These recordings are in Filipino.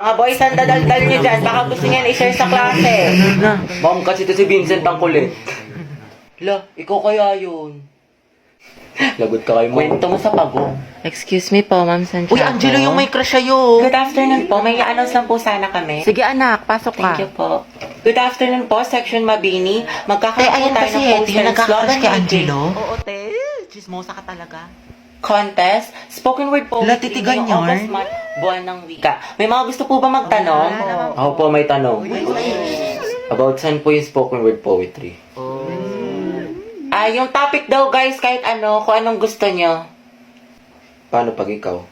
Mga boys, ang dadaldal nyo dyan. Baka gusto niyan i-share sa klase. Ma'am, kasi ito si Vincent ang kulit. La, ikaw kaya yun. Lagot ka kay mo. Kwento mo sa pagong. Excuse me po, Ma'am Santiago. Uy, Angelo, yung may crush sa'yo. Good afternoon po. May i-announce lang po sana kami. Sige anak, pasok ka. Thank you po. Good afternoon po, Section Mabini. Magkakaroon po ayan tayo kasi, ng yung poster and nagkakrush slogan kay meeting. Angelo. Oo, te. Chismosa ka talaga. Contest, spoken word poetry. Latitigan ngayong yarn? August month, buwan ng wika. May mga gusto po ba magtanong? Ako po may tanong. About saan po yung spoken word poetry? Yung topic daw guys, kahit ano, kung anong gusto nyo. Paano pag ikaw?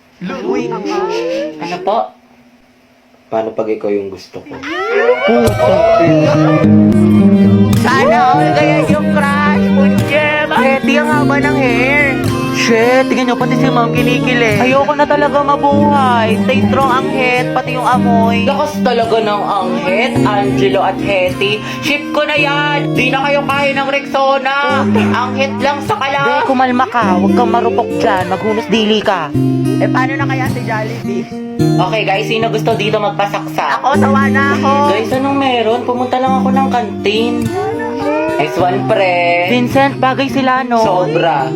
Ano po? Paano pag ikaw yung gusto ko? Sana all kaya yung crush, punje. Ready ang haba ng hair. Shit, tingnan nyo, pati si Ma'am kinikilig. Ayoko na talaga mabuhay. Stay strong ang head, pati yung amoy. Lakas talaga ng Anghet, Angelo at Hetty. Ship ko na yan! Di na kayo kaya ng Rexona! Anghet lang sa Be, kala! kumalma ka. Huwag kang marupok dyan. Maghunos dili ka. Eh, paano na kaya si Jollibee? Okay guys, sino gusto dito magpasaksa? Ako, sawa na ako. Guys, anong meron? Pumunta lang ako ng kantin. Next one, pre. Vincent, bagay sila, no? Sobra.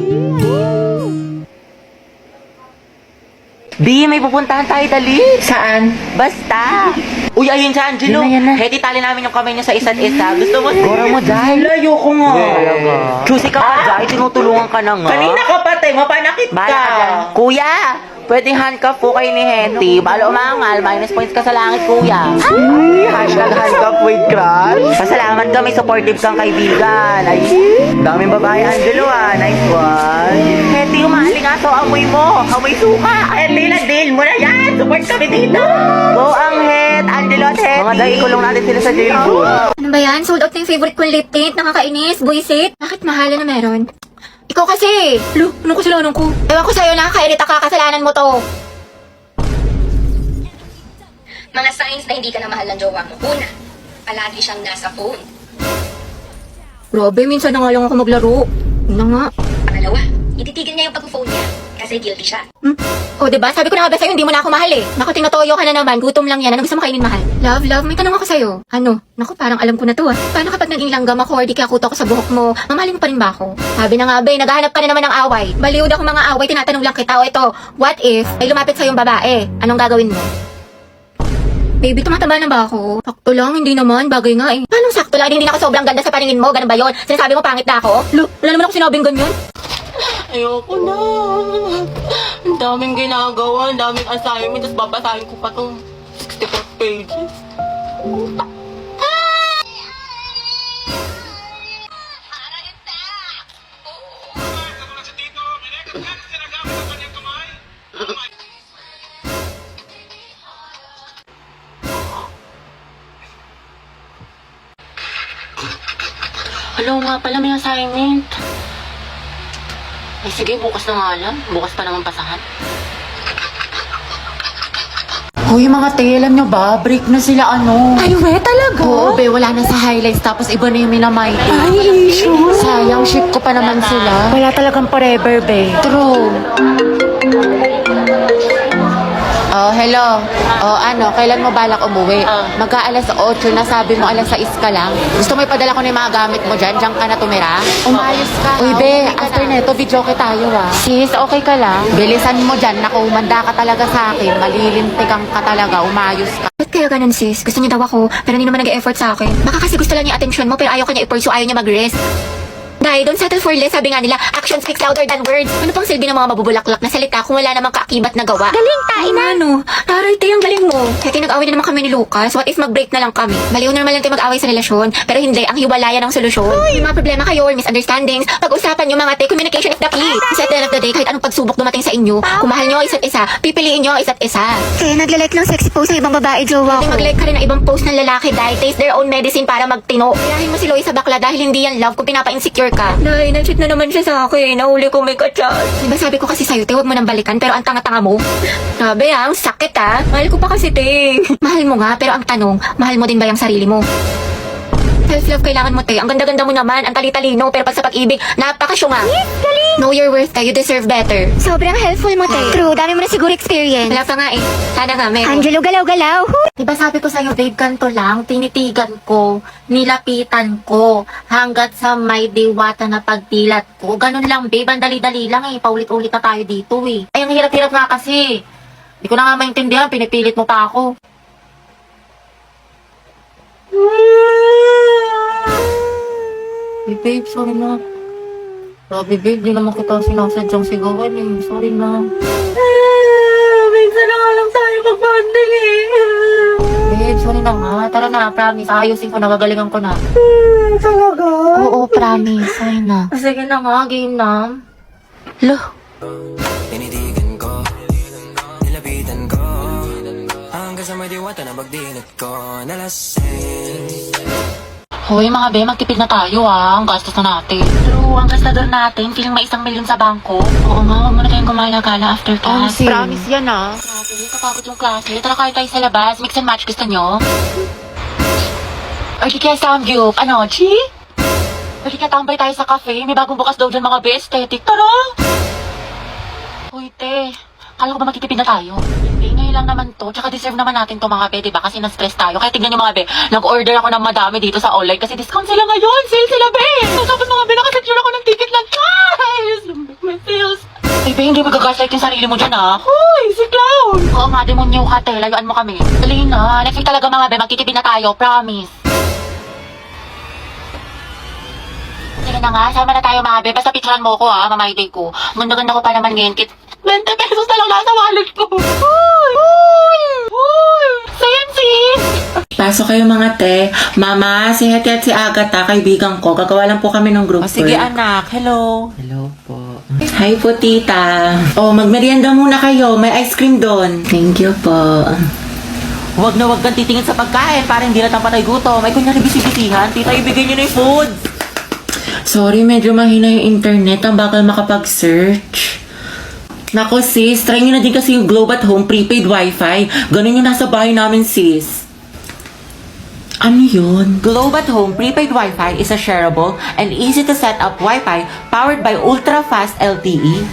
Di, may pupuntahan tayo, dali. Saan? Basta. Uy, ayun siya, Angelo. Yan na. Hetty, tali namin yung kamay niya sa isa't isa. Gusto mo? Gora mo, Jai. Layo ko nga. Talaga. Choosy ka pa, Jai. Tinutulungan ka na nga. Kanina ka pa, te. Mapanakit Bahala ka. ka dyan. Kuya, pwedeng handcuff po kayo ni Henty. Balo umangal, minus points ka sa langit, kuya. Hashtag handcuff with crush. Pasalamat ka, may supportive kang kaibigan. Ay, daming babae, Angelo, ah. Nice one. Henty, umaaling aso, amoy mo. Amoy suka. Hetty, ladil mo na yan. Support kami dito. Go, Anghet, Angelo at Henty. Mga dahil kulong natin sila sa jailboot. Ano ba yan? Sold out na yung favorite kong lip tint. Nakakainis. Buisit. Bakit mahal na meron? Ikaw kasi. Lo, anong kasalanan ko? Ewan ko sa'yo, nakakairita ka. Kasalanan mo to. Mga signs na hindi ka na mahal ng jowa mo. Una, palagi siyang nasa phone. Grabe, minsan na nga lang ako maglaro. Ano nga? Pangalawa, ititigil niya yung pag-phone niya kasi guilty siya. O, diba? Sabi ko na nga ba sa'yo, hindi mo na ako mahal eh. Naku, tinatoyo ka na naman. Gutom lang yan. Ano gusto mo kainin, mahal? Love, may tanong ako sa'yo. Ano? Naku, parang alam ko na to ah. Paano kapag naging langgam ako or di kaya kuto ako sa buhok mo? Mamahalin mo pa rin ba ako? Sabi na nga ba, naghahanap ka na naman ng away. Baliw na kung mga away, tinatanong lang kita. O ito, what if may lumapit sa'yo yung babae? Anong gagawin mo? Baby, tumataba na ba ako? Sakto lang, hindi naman. Bagay nga eh. Anong sakto lang? Hindi na ako sobrang ganda sa paningin mo. Ganun ba yun? Sinasabi mo pangit na ako? Lo, wala naman ako sinabing ganyan. Ayoko na. Ang daming ginagawa, ang daming assignment, tapos babasahin ko pa itong 64 pages. Hello nga pala, may assignment. Ay sige, bukas na nga lang. Bukas pa naman pasahan. Hoy mga te, alam nyo ba? Break na sila ano. Ay, we, talaga? Oo, be, wala na sa highlights. Tapos iba na yung minamighty. Ay, sure. Sayang, ship ko pa naman sila. Wala talagang forever, be. True. Oh, hello. Oh, ano, kailan mo balak umuwi? Magka-alas 8 na, sabi mo alas 6 ka lang. Gusto mo ipadala ko na yung mga gamit mo dyan? Diyan ka na tumira? Umayos ka. Uy, be, after neto, video ko tayo ah. Sis, okay ka lang? Bilisan mo dyan, naku, umanda ka talaga sa akin. Malilintikan ka talaga, umayos ka. Ba't kaya ganun, sis? Gusto niya daw ako, pero hindi naman nag-e-effort sa akin. Baka kasi gusto lang niya attention mo, pero ayaw kanya i-pursue, ayaw niya mag-rest. Dahil don't settle for less, sabi nga nila, action speaks louder than words. Ano pang silbi ng mga mabubulaklak na salita kung wala namang kaakibat na gawa? Galing, tain na! Ano? Taray, te, ang galing mo. Kaya nag-away na naman kami ni Lucas. What if mag-break na lang kami? Baliw normal lang tayo mag-away sa relasyon. Pero hindi, ang hiwalayan ang solusyon. May mga problema kayo or misunderstandings. Pag-usapan nyo mga te, communication is the key. Kasi at the end of the day, kahit anong pagsubok dumating sa inyo, kung mahal nyo ang isa't isa, pipiliin nyo ang isa't isa. Kaya naglalike ng sexy post ng ibang babae, jowa ko. Mag-like ka rin ng ibang post ng lalaki dahil taste their own medicine para magtino. Kayahin mo si Loie sa bakla dahil hindi yan love kung pinapa-insecure ka. Dahil nag-cheat na naman siya sa akin. Nahuli ko may kachat. Diba sabi ko kasi sa'yo, te, huwag mo nang balikan pero ang tanga-tanga mo. Sabi ang sakit ah. Mahal ko pa kasi, te. Mahal mo nga pero ang tanong, mahal mo din ba yung sarili mo? Self-love kailangan mo, te. Ang ganda-ganda mo naman, ang tali-talino, pero pag sa pag-ibig, napakasyunga. Yes, galing! Know your worth, te. You deserve better. Sobrang helpful mo, te. True, dami mo na siguro experience. Wala pa nga eh. Sana nga, meron. Angelo, galaw-galaw. Diba sabi ko sa'yo, babe, ganito lang, tinitigan ko, nilapitan ko, hanggat sa may diwata na pagdilat ko. Ganun lang, babe, ang dali-dali lang eh, paulit-ulit na tayo dito eh. Ay, ang hirap-hirap nga kasi. Hindi ko na nga maintindihan, pinipilit mo pa ako. Hey, babe, sorry na. Grabe, babe, di naman kita sinasadyang sigawan eh. Sorry na. Minsan na nga lang tayo mag-bonding eh. Babe, sorry na nga. Tara na, promise. Ayusin ko na, gagalingan ko na. Talaga? Oo, promise. Sorry na. Sige na nga, game na. Lo. Tinitigan ko, nilapitan ko, hanggang sa may diwata na magdilat ko, nalasing. Hoy, mga be, magtipid na tayo ah. Ang gastos na natin. True, ang gastador natin. Feeling may 1 milyon sa bangko. Oo nga, huwag mo na tayong gumala-gala after class. Promise yan ah. Grabe, kapagod yung klase. Tara kayo tayo sa labas. Mix and match, gusto nyo? Or di kaya sound group. Ano, Chi? Or di kaya tambay tayo sa cafe. May bagong bukas daw dyan mga be, aesthetic. Tara! Hoy, te. Kala ko ba magtitipid na tayo? Hindi, ngayon lang naman to. Tsaka deserve naman natin to mga be, diba? Kasi na-stress tayo. Kaya tignan nyo mga be, nag-order ako ng madami dito sa online kasi discount sila ngayon. Sale sila, be! Tapos mga be, nakasecure ako ng ticket lang. Guys! May sales. Ay, be, hindi magagaslight yung sarili mo dyan, ha? Hoy, si Clown! Oo nga, demonyo ka, te. Layuan mo kami. Dali na. Next week talaga mga be, magtitipid na tayo. Promise. Sige na nga, sama na tayo mga be. Basta picturean mo ko, ha? Mamayday ko. Ganda-ganda ko pa naman ngayon. 20 pesos na lang nasa wallet ko. Hoy! Hoy! Hoy! Same sis! Pasok kayo mga te. Mama, si Hetty at si Agatha, kaibigan ko. Gagawa lang po kami ng group Sige work. anak, hello. Hello po. Hi po, tita. Oh, magmerienda muna kayo. May ice cream doon. Thank you po. Huwag na huwag kang titingin sa pagkain para hindi na tampatay gutom. Ay kunyari bisi-bisihan, tita ibigay niyo na yung food. Sorry, medyo mahina yung internet. Ang bakal makapag-search. Nako sis, try nyo na din kasi yung Globe at Home prepaid wifi. Ganun yung nasa bahay namin sis. Ano yun? Globe at Home prepaid Wi-Fi is a shareable and easy to set up Wi-Fi powered by ultra-fast LTE.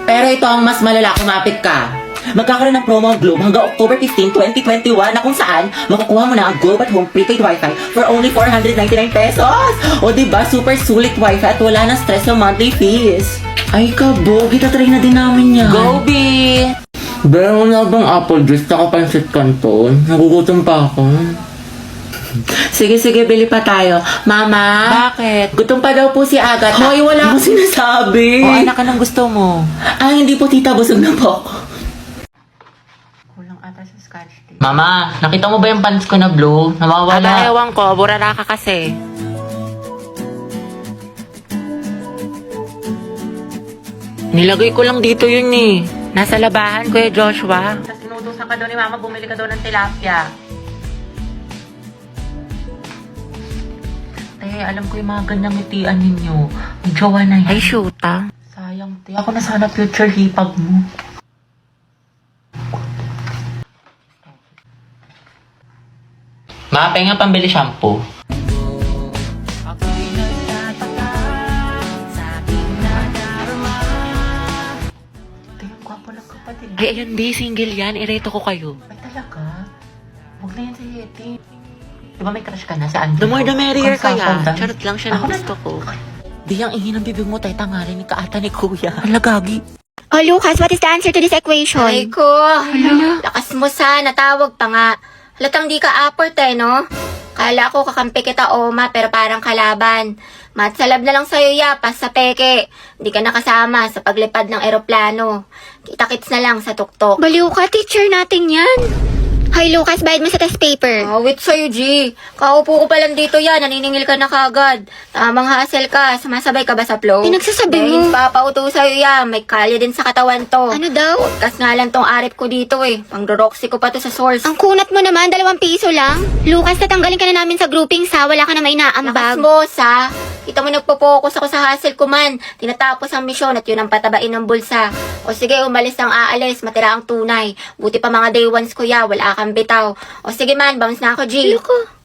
Pero ito ang mas malala, kumapit ka. Magkakaroon ng promo ang Globe hanggang October 15, 2021 na kung saan makukuha mo na ang Globe at Home prepaid Wi-Fi for only 499 pesos. O diba, super sulit Wi-Fi at wala na stress sa monthly fees. Ay kabog, itatry na din namin yan. Go, B! Pero wala bang apple juice na kapansit kanton? Nagugutom pa ako. Sige, bili pa tayo. Mama? Bakit? Gutom pa daw po si Agatha. Hoy, wala akong sinasabi. O anak, anong gusto mo? Ah, hindi po tita, busog na po ako. Kulang ata sa scotch tape. Mama, nakita mo ba yung pants ko na blue? Nawawala. Ewan ko, burara ka kasi. Nilagay ko lang dito yun eh. Nasa labahan, Kuya Joshua. Tapos sinutusan ka daw ni Mama, bumili ka daw ng tilapia. Alam ko yung mga ganyang ngitian ninyo. Ang jowa na yan. Ay, shoot ah. Sayang, te. Ako na sana future hipag mo. Ma, penga pambili shampoo. Te, ang gwapo ng kapatid. Ay, ayun, B. Single yan. Ireto ko kayo. Ay, talaga? Huwag na yan si Yeti. Diba may crush ka na sa Andrew? The more the merrier kaya. Charot lang siya ng gusto ko. Di ang ingin ng bibig mo, tay tangarin ni kaata ni Kuya. Halagagi. Oh, Lucas, what is the answer to this equation? Ay ko, lakas mo sa, natawag pa nga. Halatang di ka aport eh, no? Kala ko kakampi kita, Oma, pero parang kalaban. Matsalab na lang sa'yo, yapas sa peke. Di ka nakasama sa paglipad ng eroplano. Kita-kits na lang sa tuktok. Baliw ka, teacher natin yan. Hoy, Lucas, bayad mo sa test paper. Wait sa'yo, G. Kaupo ko pa lang dito yan. Naniningil ka na kagad. Tamang hassle ka. Sumasabay ka ba sa flow? Pinagsasabi mo. Papauto sa'yo yan. May kalye din sa katawan to. Ano daw? Podcast nga lang tong arit ko dito eh. Pang-roxy ko pa to sa source. Ang kunat mo naman, 2 piso lang. Lucas, tatanggalin ka na namin sa grouping sa wala ka na may Lakas naambag. mo, sa. Kita mo nagpo-focus ako sa hustle ko man. Tinatapos ang misyon at yun ang patabain ng bulsa. O sige, umalis ang aalis. Matira ang tunay. Buti pa mga day ones ko ya. Wala kang bitaw. O sige man, bounce na ako, G. Ayoko.